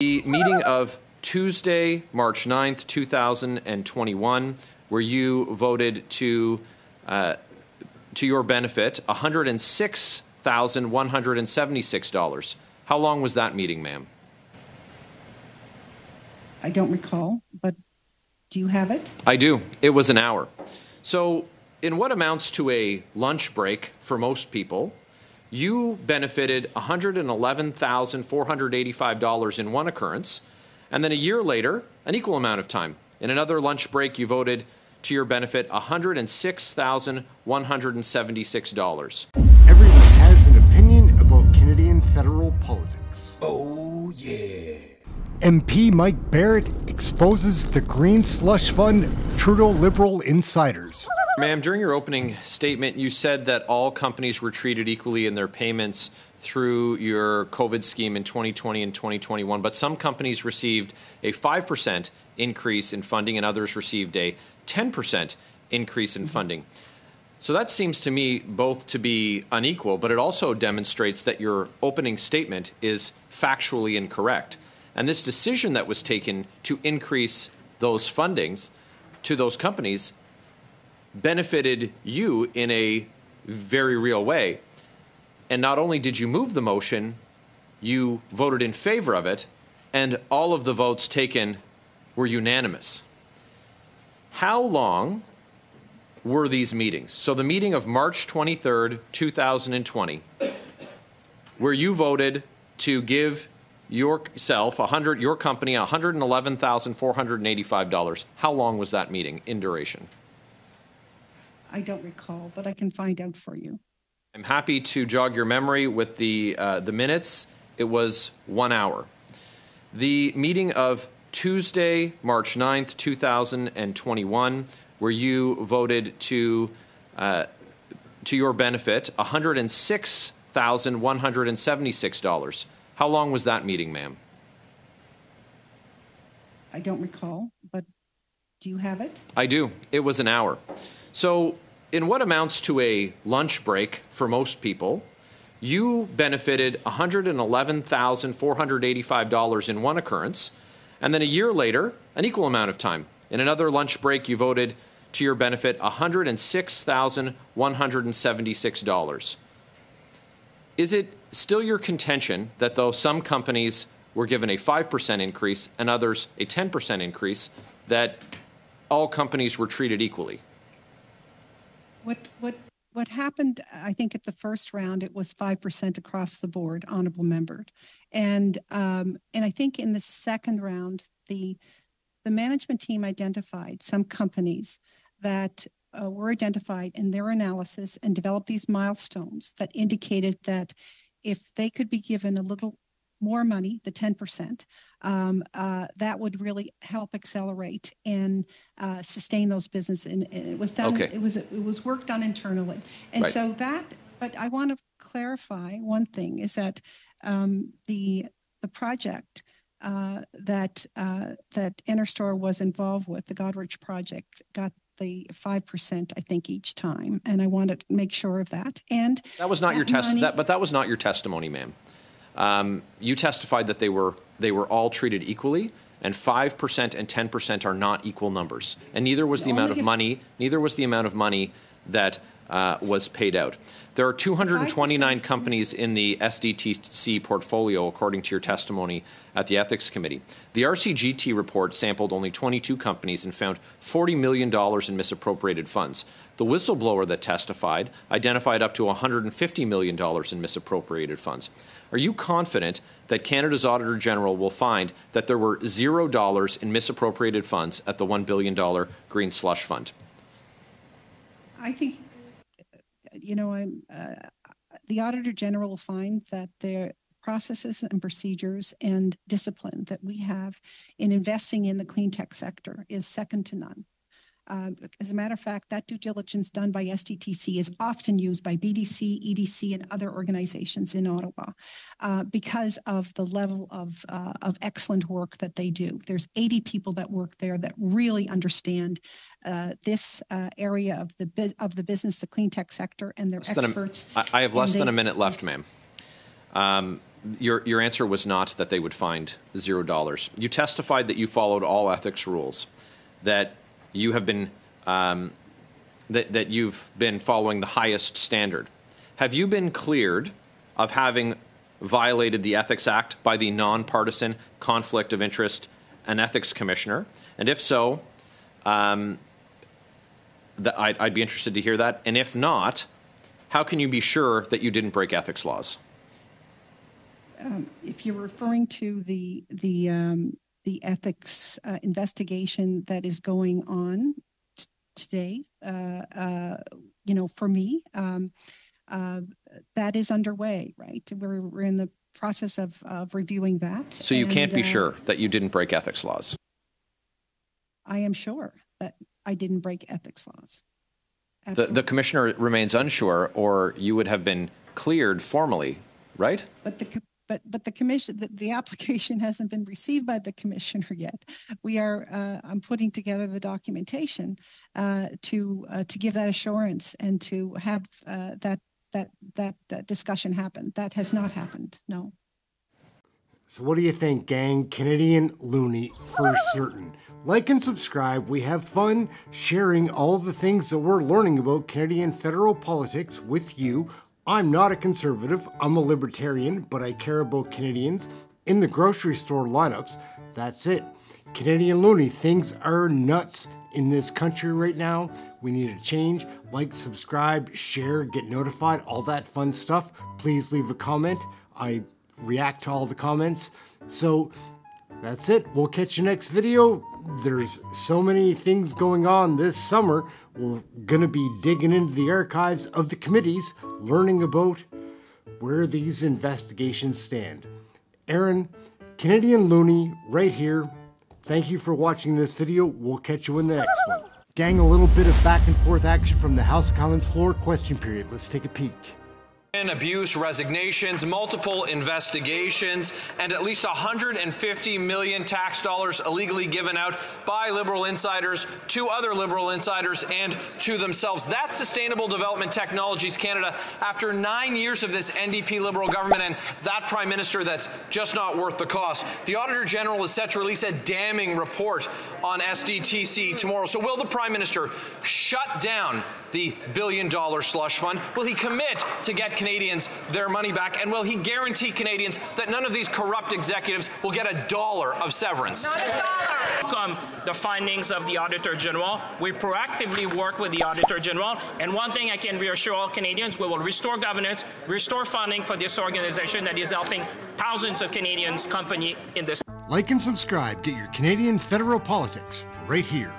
The meeting of Tuesday, March 9th, 2021, where you voted to your benefit $106,176. How long was that meeting, ma'am? I don't recall, but do you have it? I do. It was an hour. So in what amounts to a lunch break for most people, you benefited $111,485 in one occurrence, and then a year later, an equal amount of time. In another lunch break, you voted to your benefit $106,176. Everyone has an opinion about Canadian federal politics. Oh, yeah. MP Mike Barrett exposes the Green Slush Fund Trudeau Liberal insiders. Ma'am, during your opening statement, you said that all companies were treated equally in their payments through your COVID scheme in 2020 and 2021, but some companies received a 5% increase in funding and others received a 10% increase in funding. So that seems to me both to be unequal, but it also demonstrates that your opening statement is factually incorrect. And this decision that was taken to increase those fundings to those companies benefited you in a very real way. And not only did you move the motion, you voted in favor of it, and all of the votes taken were unanimous. How long were these meetings? So the meeting of March 23rd, 2020, where you voted to give yourself, your company, $111,485. How long was that meeting in duration? I don't recall, but I can find out for you. I'm happy to jog your memory with the minutes. It was 1 hour. The meeting of Tuesday, March 9th, 2021, where you voted to your benefit $106,176. How long was that meeting, ma'am? I don't recall, but do you have it? I do. It was an hour. So in what amounts to a lunch break for most people, you benefited $111,485 in one occurrence, and then a year later, an equal amount of time. In another lunch break, you voted to your benefit $106,176. Is it still your contention that though some companies were given a 5% increase and others a 10% increase, that all companies were treated equally? What happened, I think at the first round, it was 5% across the board, honorable member. And I think in the second round, the management team identified some companies that were identified in their analysis and developed these milestones that indicated that if they could be given a little more money, the 10%, that would really help accelerate and sustain those businesses. And it was done. Okay. It was work done internally, and right. So that. But I want to clarify one thing: is that the project that Interstore was involved with, the Godrich project, got the 5%, I think, each time, and I want to make sure of that. And that was not your but that was not your testimony, ma'am. You testified that they were all treated equally, and 5% and 10% are not equal numbers, and neither was the amount of money. Neither was the amount of money that was paid out. There are 229 companies in the SDTC portfolio, according to your testimony at the Ethics Committee. The RCGT report sampled only 22 companies and found $40 million in misappropriated funds. The whistleblower that testified identified up to $150 million in misappropriated funds. Are you confident that Canada's Auditor General will find that there were $0 in misappropriated funds at the $1 billion Green Slush Fund? I think, the Auditor General will find that their processes and procedures and discipline that we have in investing in the clean tech sector is second to none. As a matter of fact, that due diligence done by SDTC is often used by BDC, EDC, and other organizations in Ottawa because of the level of excellent work that they do. There's 80 people that work there that really understand this area of the business, the clean tech sector, and they're experts. I have less than a minute left, ma'am. Your answer was not that they would find $0. You testified that you followed all ethics rules, that you have been that you've been following the highest standard. Have you been cleared of having violated the Ethics Act by the nonpartisan Conflict of Interest and Ethics Commissioner? And if so, I'd be interested to hear that. And if not, how can you be sure that you didn't break ethics laws? If you're referring to the ethics investigation that is going on today, you know, for me, that is underway, right? We're in the process of reviewing that. So you can't be sure that you didn't break ethics laws? I am sure that I didn't break ethics laws. The commissioner remains unsure, or you would have been cleared formally, right? But the commission, the application hasn't been received by the commissioner yet. We are, I'm putting together the documentation to give that assurance and to have that discussion happen. That has not happened, no. So what do you think, gang? Canadian Loonie for certain. Like and subscribe. We have fun sharing all the things that we're learning about Canadian federal politics with you. I'm not a conservative, I'm a libertarian, but I care about Canadians in the grocery store lineups. That's it. Canadian Loonie, things are nuts in this country right now. We need a change. Like, subscribe, share, get notified, all that fun stuff. Please leave a comment. I react to all the comments. So that's it. We'll catch you next video. There's so many things going on this summer. We're going to be digging into the archives of the committees, learning about where these investigations stand. Aaron, Canadian Loonie, right here. Thank you for watching this video. We'll catch you in the next one. Gang, a little bit of back and forth action from the House of Commons floor. Question period. Let's take a peek. Abuse, resignations, multiple investigations, and at least $150 million tax dollars illegally given out by Liberal insiders to other Liberal insiders and to themselves. That's Sustainable Development Technologies Canada after 9 years of this NDP Liberal government and that Prime Minister that's just not worth the cost. The Auditor General is set to release a damning report on SDTC tomorrow. So will the Prime Minister shut down the billion-dollar slush fund? Will he commit to get Canadians their money back? And will he guarantee Canadians that none of these corrupt executives will get $1 of severance? Not $1. Welcome the findings of the Auditor General. We proactively work with the Auditor General. And one thing I can reassure all Canadians, we will restore governance, restore funding for this organization that is helping thousands of Canadians' company in this. Like and subscribe. Get your Canadian federal politics right here.